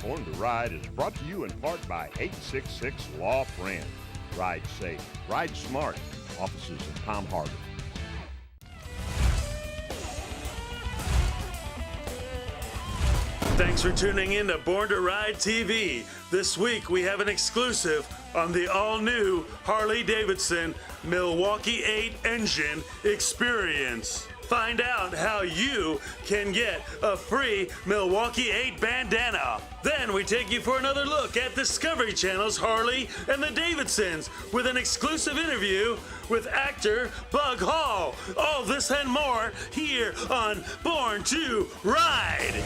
Born to Ride is brought to you in part by 866 Law Friend. Ride safe, ride smart. Offices in Palm Harbor. Thanks for tuning in to Born to Ride TV. This week we have an exclusive on the all-new Harley Davidson Milwaukee 8 Engine experience. Find out how you can get a free Milwaukee 8 bandana. Then we take you for another look at Discovery Channel's Harley and the Davidsons with an exclusive interview with actor Bug Hall. All this and more here on Born to Ride.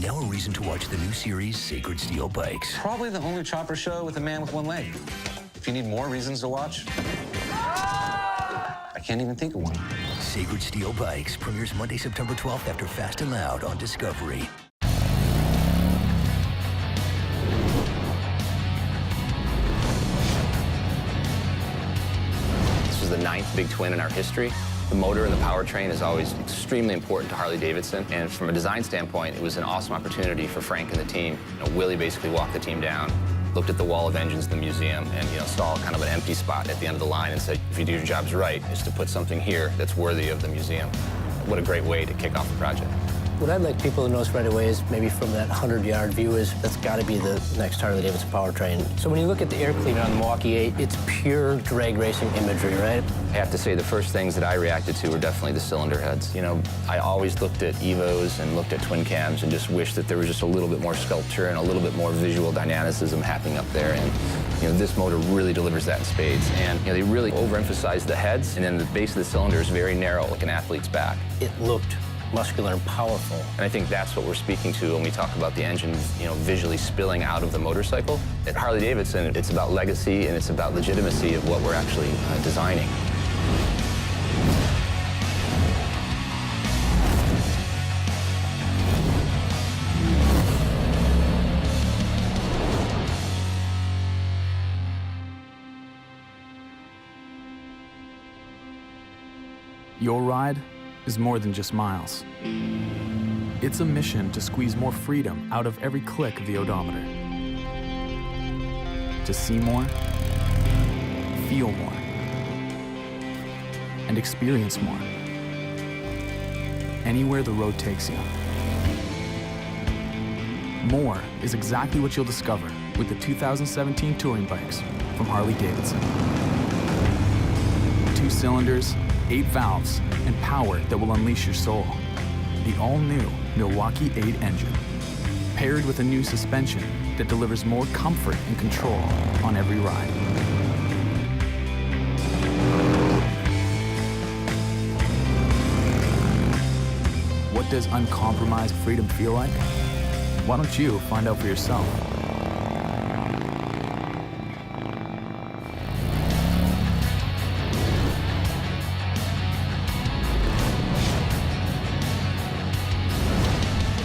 Now a reason to watch the new series Sacred Steel Bikes. Probably the only chopper show with a man with one leg. If you need more reasons to watch, I can't even think of one. Sacred Steel Bikes premieres Monday, September 12th after Fast and Loud on Discovery. This was the 9th big twin in our history. The motor and the powertrain is always extremely important to Harley Davidson, and from a design standpoint, it was an awesome opportunity for Frank and the team. Willie basically walked the team down, looked at the wall of engines in the museum, and saw kind of an empty spot at the end of the line and said, if you do your jobs right, is to put something here that's worthy of the museum. What a great way to kick off the project. What I'd like people to notice right away is maybe from that 100-yard view is that's got to be the next Harley Davidson powertrain. So when you look at the air cleaner on the Milwaukee 8, it's pure drag racing imagery, right? I have to say the first things that I reacted to were definitely the cylinder heads. I always looked at Evos and looked at twin cams and just wished that there was just a little bit more sculpture and a little bit more visual dynamicism happening up there. And this motor really delivers that in spades. And they really overemphasize the heads, and then the base of the cylinder is very narrow, like an athlete's back. It looked muscular and powerful. And I think that's what we're speaking to when we talk about the engine, visually spilling out of the motorcycle. At Harley Davidson, it's about legacy and it's about legitimacy of what we're actually designing. Your ride is more than just miles. It's a mission to squeeze more freedom out of every click of the odometer. To see more, feel more, and experience more. Anywhere the road takes you. More is exactly what you'll discover with the 2017 touring bikes from Harley Davidson. 2 cylinders, 8 valves, and power that will unleash your soul. The all-new Milwaukee 8 Engine, paired with a new suspension that delivers more comfort and control on every ride. What does uncompromised freedom feel like? Why don't you find out for yourself?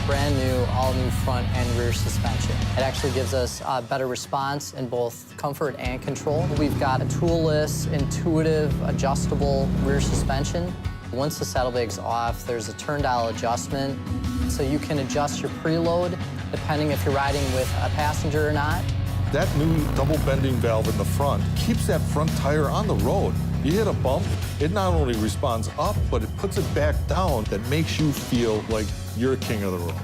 Brand new, all new front and rear suspension. It actually gives us better response in both comfort and control. We've got a toolless, intuitive, adjustable rear suspension. Once the saddlebag's off, there's a turn dial adjustment, so you can adjust your preload depending if you're riding with a passenger or not. That new double bending valve in the front keeps that front tire on the road. You hit a bump, it not only responds up, but it puts it back down. That makes you feel like you're king of the road.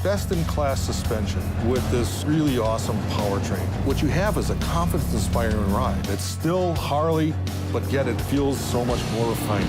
Best-in-class suspension with this really awesome powertrain. What you have is a confidence-inspiring ride. It's still Harley, but yet it feels so much more refined.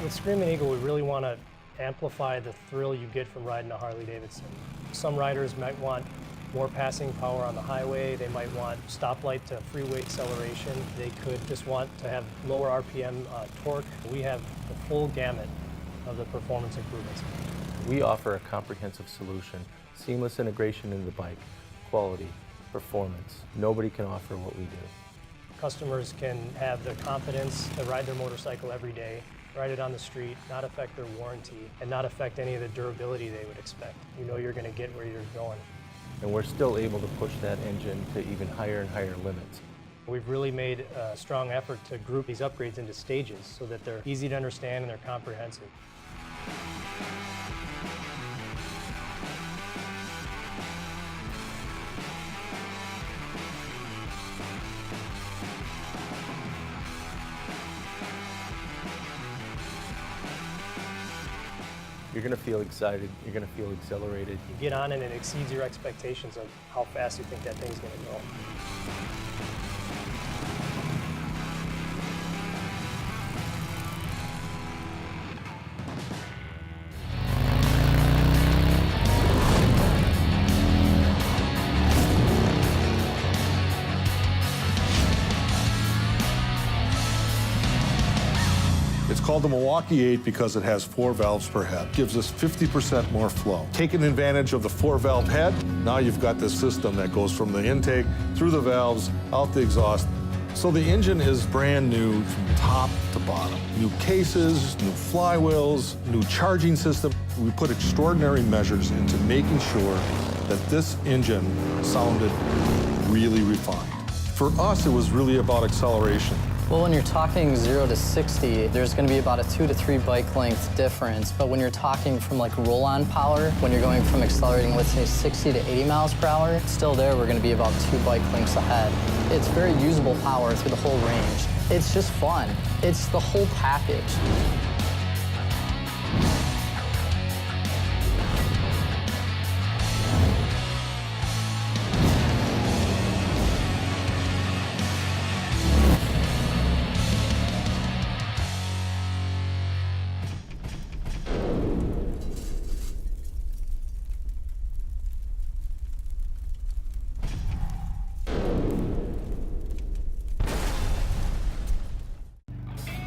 With Screaming Eagle, we really want to amplify the thrill you get from riding a Harley Davidson. Some riders might want more passing power on the highway. They might want stoplight to freeway acceleration. They could just want to have lower RPM torque. We have the full gamut of the performance improvements. We offer a comprehensive solution, seamless integration into the bike, quality, performance. Nobody can offer what we do. Customers can have the confidence to ride their motorcycle every day, ride it on the street, not affect their warranty, and not affect any of the durability they would expect. You know you're going to get where you're going. And we're still able to push that engine to even higher and higher limits. We've really made a strong effort to group these upgrades into stages so that they're easy to understand and they're comprehensive. You're going to feel excited, you're going to feel exhilarated. You get on and it exceeds your expectations of how fast you think that thing's going to go. It's called the Milwuakee 8 because it has 4 valves per head. Gives us 50% more flow. Taking advantage of the 4-valve head, now you've got this system that goes from the intake, through the valves, out the exhaust. So the engine is brand new from top to bottom. New cases, new flywheels, new charging system. We put extraordinary measures into making sure that this engine sounded really refined. For us, it was really about acceleration. Well, when you're talking 0 to 60, there's going to be about a 2 to 3 bike length difference. But when you're talking from like roll-on power, when you're going from accelerating, let's say 60 to 80 miles per hour, still there, we're going to be about 2 bike lengths ahead. It's very usable power through the whole range. It's just fun. It's the whole package.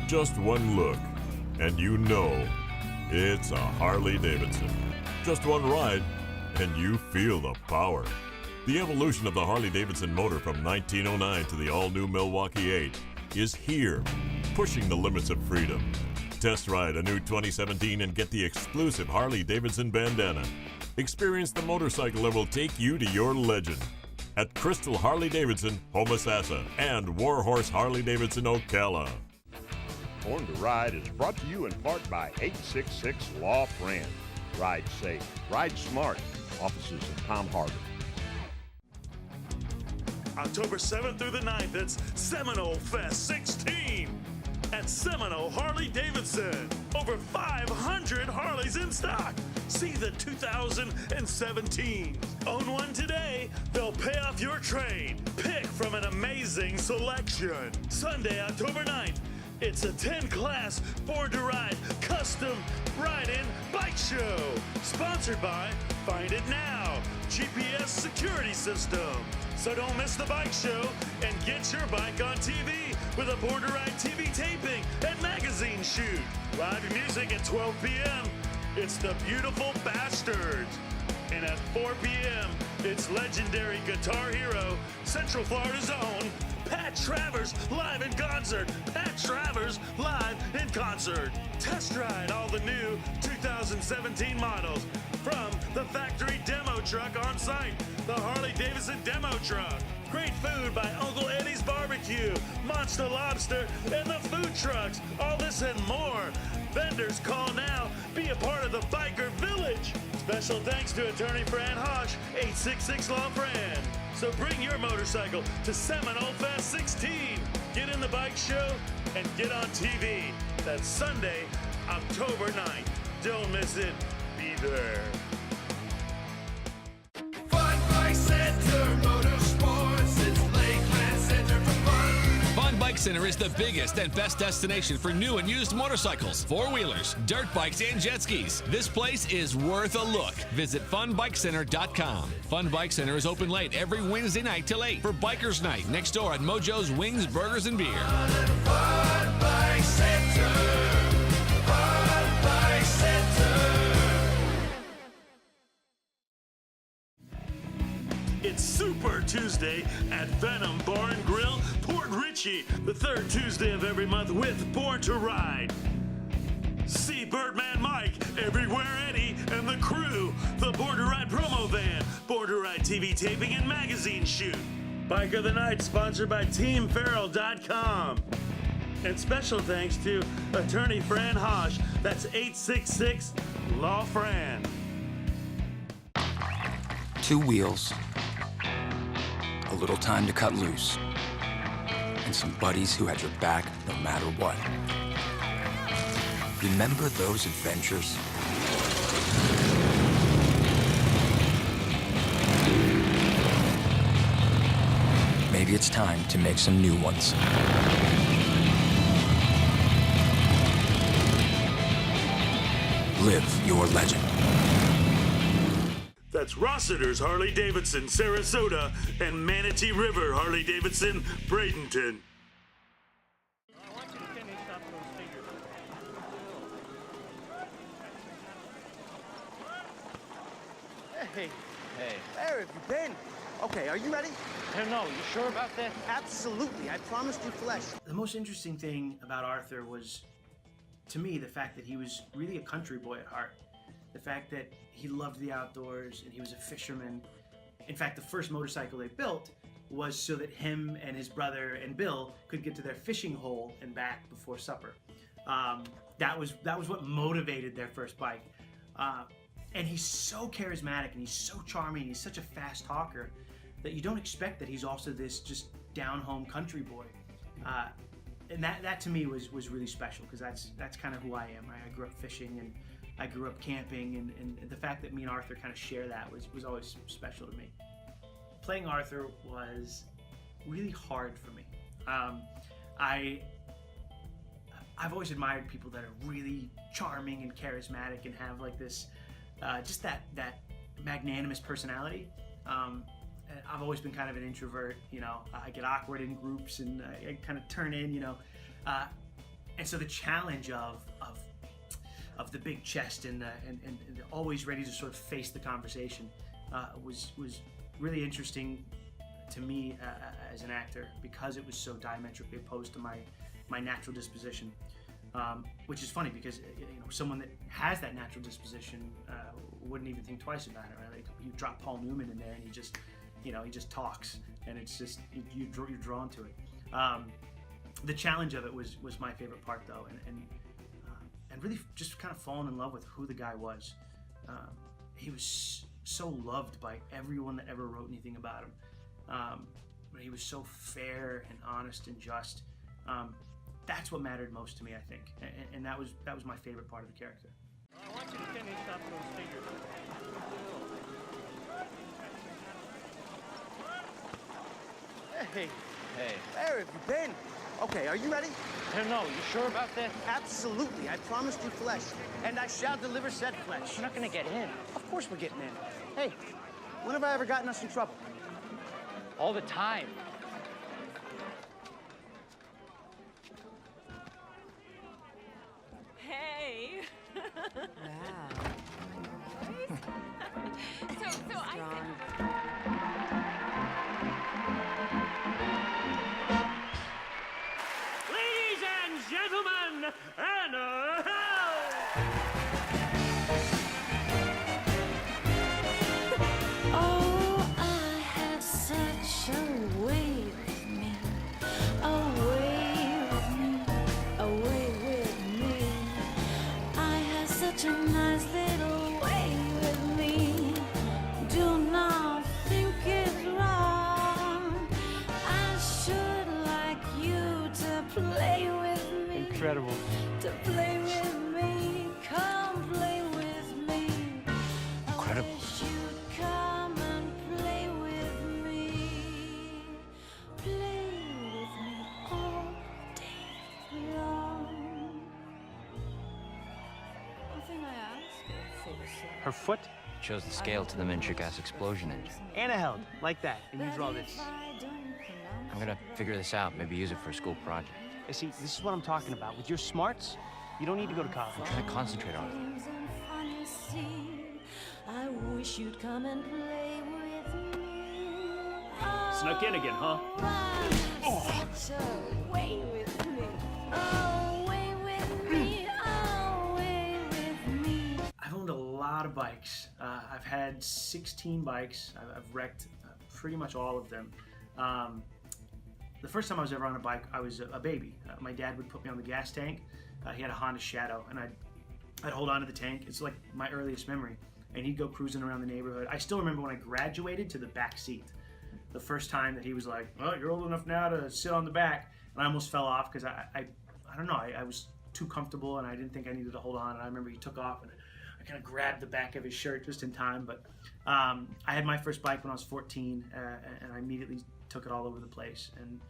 Just one look, and you know it's a Harley Davidson. Just one ride, and you feel the power. The evolution of the Harley Davidson motor from 1909 to the all-new Milwuakee 8 is here, pushing the limits of freedom. Test ride a new 2017 and get the exclusive Harley Davidson bandana. Experience the motorcycle that will take you to your legend. At Crystal Harley Davidson, Homosassa, and Warhorse Harley Davidson, Ocala. Born to Ride is brought to you in part by 866 Law Friend. Ride safe, ride smart. Offices in Palm Harbor. October 7th through the 9th, it's Seminole Fest 16 at Seminole Harley Davidson. Over 500 Harleys in stock. See the 2017. Own one today, they'll pay off your trade. Pick from an amazing selection. Sunday, October 9th, it's a 10-class Born to Ride custom ride-in bike show. Sponsored by Find It Now, GPS security system. So don't miss the bike show and get your bike on TV with a Born to Ride TV taping and magazine shoot. Live music at 12 p.m. It's the Beautiful Bastards. And at 4 p.m., it's legendary guitar hero, Central Florida's own, Pat Travers live in concert. Pat Travers live in concert. Test ride all the new 2017 models from the factory demo truck on site, the Harley Davidson demo truck. Great food by Uncle Eddie's Barbecue, Monster Lobster, and the food trucks. All this and more. Vendors, call now. Be a part of the Biker Village. Special thanks to attorney Fran Hosh, 866 Law Fran. So bring your motorcycle to Seminole Fest 16. Get in the bike show and get on TV. That's Sunday, October 9th. Don't miss it. Be there. Fun Bike Center Motorsports. It's Lakeland Center for fun. Fun Bike Center is the biggest and best destination for new and used motorcycles, four-wheelers, dirt bikes, and jet skis. This place is worth a look. Visit funbikecenter.com. Fun Bike Center is open late every Wednesday night till 8 for Bikers Night next door at Mojo's Wings, Burgers, and Beer. Fun Bike Center. Fun Bike Center. Super Tuesday at Venom Bar and Grill, Port Richey, the third Tuesday of every month with Born to Ride. See Birdman Mike, Everywhere Eddie, and the crew, the Born to Ride promo van, Born to Ride TV taping and magazine shoot. Bike of the Night sponsored by TeamFerrell.com. And special thanks to attorney Fran Hosh, that's 866 Law Fran. 2 wheels, a little time to cut loose, and some buddies who had your back no matter what. Remember those adventures? Maybe it's time to make some new ones. Live your legend. That's Rossiter's Harley Davidson, Sarasota, and Manatee River Harley Davidson, Bradenton. Hey, where have you been? Okay, are you ready? I don't know. You sure about that? Absolutely. I promised you flesh. The most interesting thing about Arthur was, to me, the fact that he was really a country boy at heart. The fact that he loved the outdoors and he was a fisherman. In fact, the first motorcycle they built was so that him and his brother and Bill could get to their fishing hole and back before supper. That was what motivated their first bike. And he's so charismatic and he's so charming. He's such a fast talker that you don't expect that he's also this just down-home country boy. And that to me was really special, because that's kind of who I am. I grew up fishing and I grew up camping, and the fact that me and Arthur kind of share that was always special to me. Playing Arthur was really hard for me. I've always admired people that are really charming and charismatic and have like this, just that magnanimous personality. I've always been kind of an introvert, you know. I get awkward in groups and I kind of turn in, you know. And so the challenge of the big chest and always ready to sort of face the conversation was really interesting to me as an actor, because it was so diametrically opposed to my natural disposition. Which is funny, because someone that has that natural disposition wouldn't even think twice about it, right? Like, you drop Paul Newman in there and he just talks, and it's just you're drawn to it. The challenge of it was my favorite part, though, and really just kind of falling in love with who the guy was. He was so loved by everyone that ever wrote anything about him. But he was so fair and honest and just. That's what mattered most to me, I think, and that was my favorite part of the character. I want you to finish up those figures. Hey, where have you been? Okay, are you ready? I don't know. You sure about that? Absolutely. I promised you flesh, and I shall deliver said flesh. We're not gonna get in. Of course we're getting in. Hey, when have I ever gotten us in trouble? All the time. Hey. Wow. So Ladies and gentlemen, Anna Oh, I have such a way with me, a way with me, a way with me. I have such a nice little way with me. Do not think it's wrong. I should like you to play with me. Incredible. To play with me, come play with me. Incredible. Come and play with me. Play with me all day long. One thing I ask. Her foot? Chose the scale to the miniature gas explosion engine. Anna held like that, and you draw this. I'm gonna figure this out, maybe use it for a school project. You see, this is what I'm talking about. With your smarts, you don't need to go to college. I'm trying to concentrate on it. I wish you'd come and play with me. Snuck in again, huh? Away with me. Away with me. Away with me. I've owned a lot of bikes. I've had 16 bikes. I've wrecked pretty much all of them. The first time I was ever on a bike, I was a baby. My dad would put me on the gas tank. He had a Honda Shadow, and I'd hold on to the tank. It's like my earliest memory. And he'd go cruising around the neighborhood. I still remember when I graduated to the back seat. The first time that he was like, "Oh, you're old enough now to sit on the back," and I almost fell off because I don't know, I was too comfortable and I didn't think I needed to hold on. And I remember he took off and I kind of grabbed the back of his shirt just in time. But I had my first bike when I was 14, and I immediately took it all over the place. And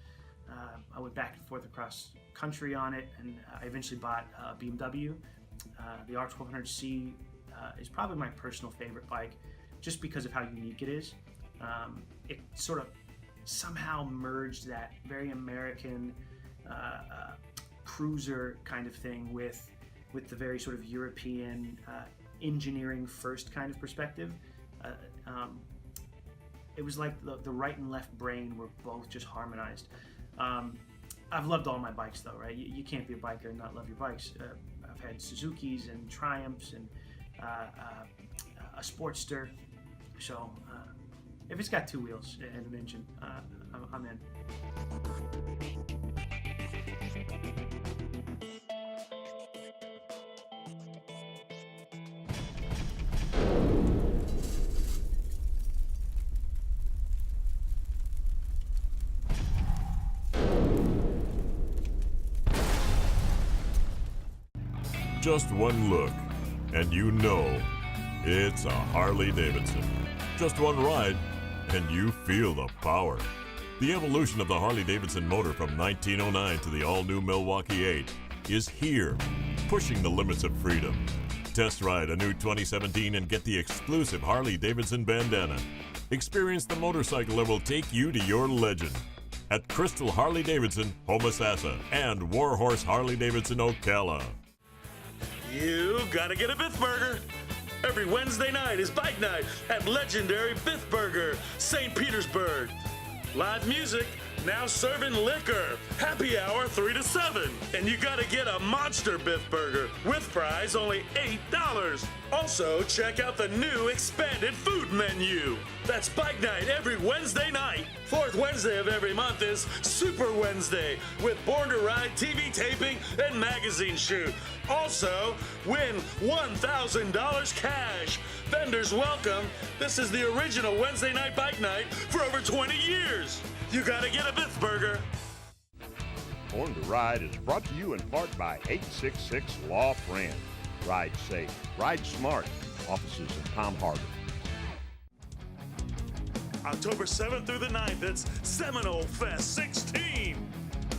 I went back and forth across country on it, and I eventually bought a BMW. The R1200C is probably my personal favorite bike, just because of how unique it is. It sort of somehow merged that very American cruiser kind of thing with the very sort of European engineering first kind of perspective. It was like the right and left brain were both just harmonized. I've loved all my bikes though, right? You can't be a biker and not love your bikes. I've had Suzukis and Triumphs and a Sportster. So if it's got two wheels and an engine, I'm in. Just one look, and you know it's a Harley Davidson. Just one ride, and you feel the power. The evolution of the Harley Davidson motor from 1909 to the all-new Milwaukee 8 is here, pushing the limits of freedom. Test ride a new 2017 and get the exclusive Harley Davidson bandana. Experience the motorcycle that will take you to your legend. At Crystal Harley Davidson, Homosassa, and Warhorse Harley Davidson, Ocala. You gotta get a Biff Burger. Every Wednesday night is bike night at legendary Biff Burger, St. Petersburg. Live music, now serving liquor. Happy hour 3 to 7. And you gotta get a monster Biff Burger with fries only $8. Also, check out the new expanded food menu. That's bike night every Wednesday night. Fourth Wednesday of every month is Super Wednesday with Born to Ride TV taping and magazine shoot. Also, win $1,000 cash. Vendors welcome. This is the original Wednesday night bike night for over 20 years. You gotta get a Biff Burger. Born to Ride is brought to you in part by 866 Law Friend. Ride safe, ride smart. Offices in Palm Harbor. October 7th through the 9th, it's Seminole Fest 16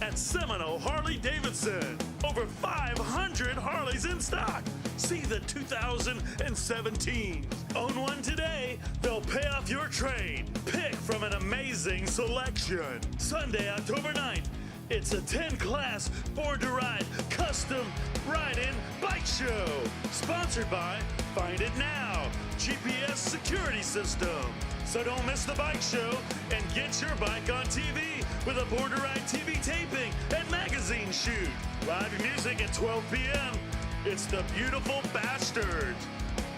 at Seminole Harley Davidson. Over 500 Harleys in stock. See the 2017. Own one today, they'll pay off your trade. Pick from an amazing selection. Sunday, October 9th, it's a 10-class Born to Ride custom ride-in bike show. Sponsored by Find It Now, GPS security system. So don't miss the bike show and get your bike on TV with a Born to Ride TV taping and magazine shoot. Live music at 12 p.m. It's the Beautiful Bastards.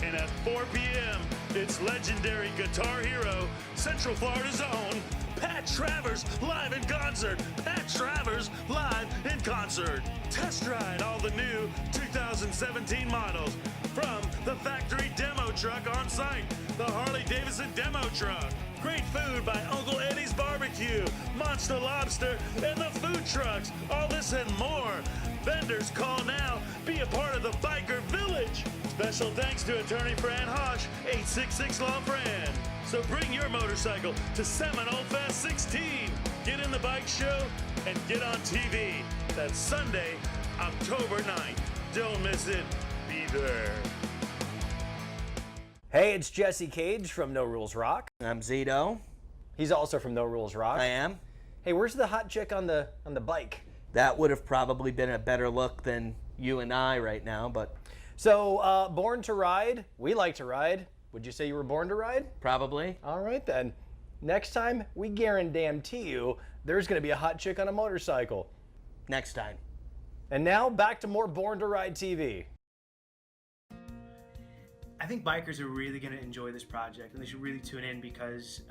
And at 4 p.m., it's legendary guitar hero, Central Florida's own, Pat Travers live in concert. Pat Travers live in concert. Test ride all the new 2017 models from the factory demo truck on site, the Harley Davidson demo truck. Great food by Uncle Eddie's Barbecue, Monster Lobster, and the food trucks. All this and more. Vendors, call now. Be a part of the Biker Village. Special thanks to attorney Fran Hosh, 866 Law Fran. So bring your motorcycle to Seminole Fest 16. Get in the bike show and get on TV. That's Sunday, October 9th. Don't miss it. Be there. Hey, it's Jesse Cage from No Rules Rock. I'm Zito. He's also from No Rules Rock. I am. Hey, where's the hot chick on the bike? That would have probably been a better look than you and I right now, but... So, born to ride. We like to ride. Would you say you were born to ride? Probably. All right, then. Next time, we guarantee you there's going to be a hot chick on a motorcycle. Next time. And now back to more Born to Ride TV. I think bikers are really going to enjoy this project, and they should really tune in because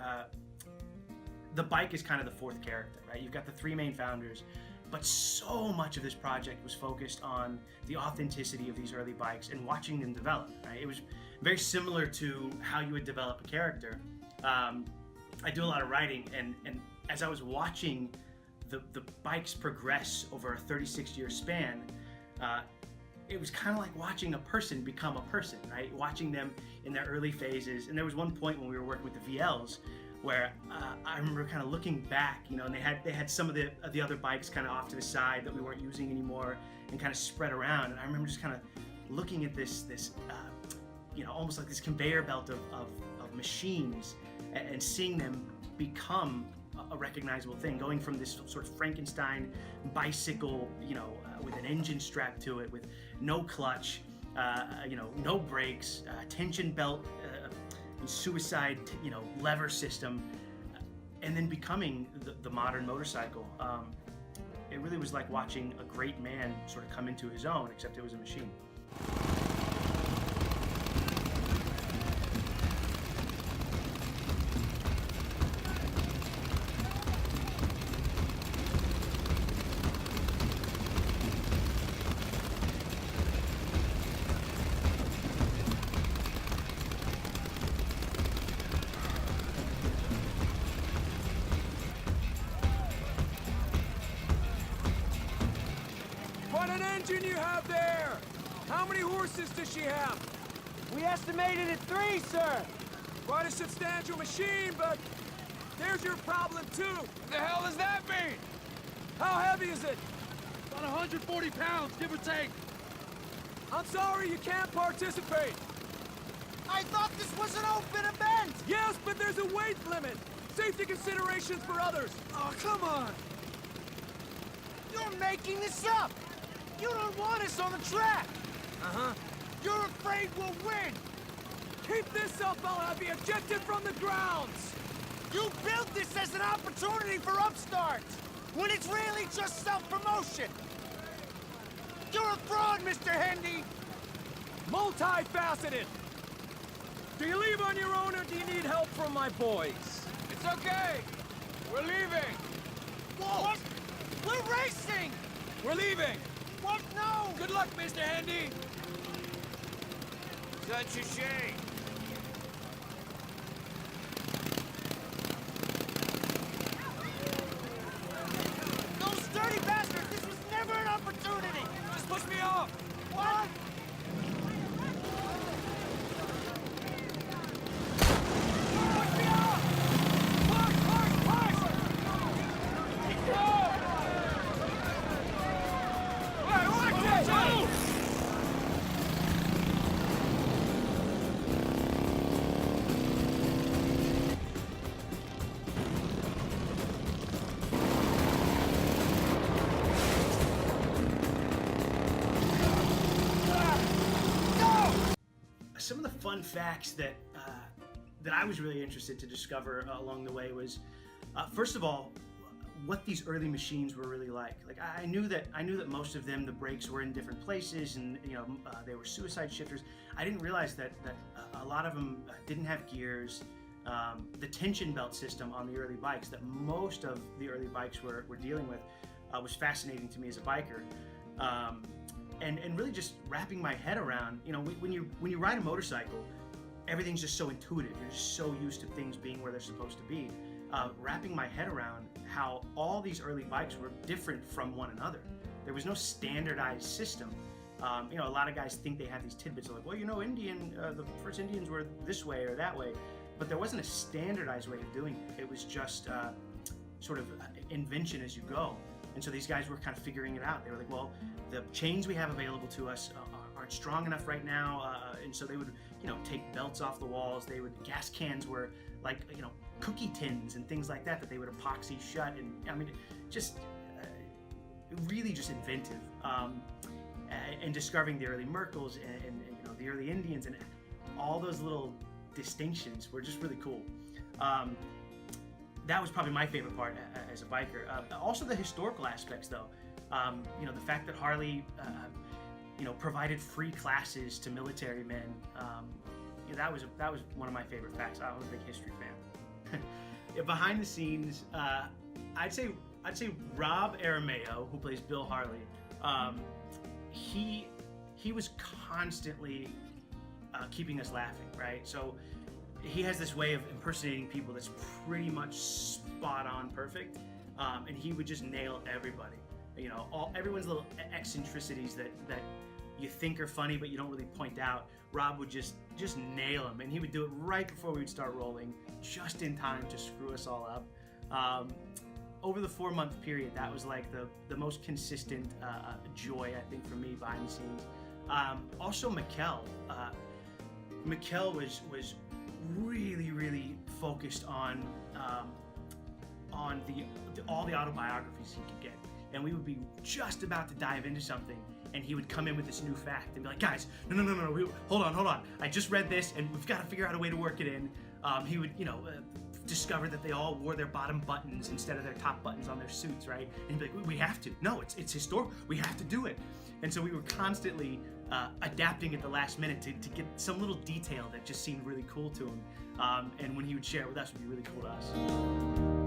the bike is kind of the fourth character, right? You've got the three main founders, but so much of this project was focused on the authenticity of these early bikes and watching them develop, right? It was very similar to how you would develop a character. I do a lot of writing, and as I was watching the bikes progress over a 36-year span, it was kind of like watching a person become a person, right? Watching them in their early phases. And there was one point when we were working with the VLs where I remember kind of looking back, you know, and they had some of the other bikes kind of off to the side that we weren't using anymore and kind of spread around. And I remember just kind of looking at this you know, almost like this conveyor belt of machines and seeing them become a recognizable thing, going from this sort of Frankenstein bicycle, you know, with an engine strapped to it, with no clutch, you know, no brakes, tension belt, suicide, you know, lever system, and then becoming the modern motorcycle. It really was like watching a great man sort of come into his own, except it was a machine. What an engine you have there! How many horses does she have? We estimated at 3, sir. Quite a substantial machine, but there's your problem too. What the hell does that mean? How heavy is it? About 140 pounds, give or take. I'm sorry you can't participate. I thought this was an open event. Yes, but there's a weight limit. Safety considerations for others. Oh, come on. You're making this up. You don't want us on the track. Uh-huh. You're afraid we'll win. Keep this up, I'll have you ejected from the grounds. You built this as an opportunity for upstarts, when it's really just self-promotion. You're a fraud, Mr. Hendy. Multifaceted. Do you leave on your own, or do you need help from my boys? It's okay. We're leaving. Whoa! What? We're racing! We're leaving. What? No! Good luck, Mr. Handy. Such a shame. Those dirty bastards! This was never an opportunity! Just push me off! What? Push me off! Push, push, push! Some of the fun facts that I was really interested to discover along the way was, first of all, what these early machines were really like. Like I knew that most of them, the brakes were in different places, and you know they were suicide shifters. I didn't realize that a lot of them didn't have gears. The tension belt system on the early bikes that most of the early bikes were dealing with was fascinating to me as a biker. And really just wrapping my head around, you know, when you ride a motorcycle, everything's just so intuitive. You're just so used to things being where they're supposed to be. Wrapping my head around how all these early bikes were different from one another. There was no standardized system. You know, a lot of guys think they have these tidbits of like, well, you know, the first Indians were this way or that way, but there wasn't a standardized way of doing it. It was just sort of invention as you go. And so these guys were kind of figuring it out. They were like, well, the chains we have available to us aren't strong enough right now. And so they would, you know, take belts off the walls. Gas cans were like, you know, cookie tins and things like that they would epoxy shut. And I mean, just really just inventive. And discovering the early Merkles and you know, the early Indians and all those little distinctions were just really cool. that was probably my favorite part as a biker. Also the historical aspects, though. You know, the fact that Harley, you know, provided free classes to military men. You know, that was one of my favorite facts. I'm a big history fan. Yeah, behind the scenes, I'd say Rob Arameo, who plays Bill Harley, he was constantly keeping us laughing, right? So he has this way of impersonating people that's pretty much spot on perfect, and he would just nail everybody. You know, everyone's little eccentricities that you think are funny but you don't really point out. Rob would just nail them, and he would do it right before we would start rolling, just in time to screw us all up. Over the 4-month period, that was like the most consistent joy, I think, for me behind the scenes. Also, Mikkel. Mikkel was really focused on all the autobiographies he could get, and we would be just about to dive into something, and he would come in with this new fact and be like, guys, no, hold on, I just read this, and we've got to figure out a way to work it in. He would, you know, discover that they all wore their bottom buttons instead of their top buttons on their suits, right? And he'd be like, we have to. No, it's historical. We have to do it. And so we were constantly adapting at the last minute to get some little detail that just seemed really cool to him. And when he would share it with us, it would be really cool to us.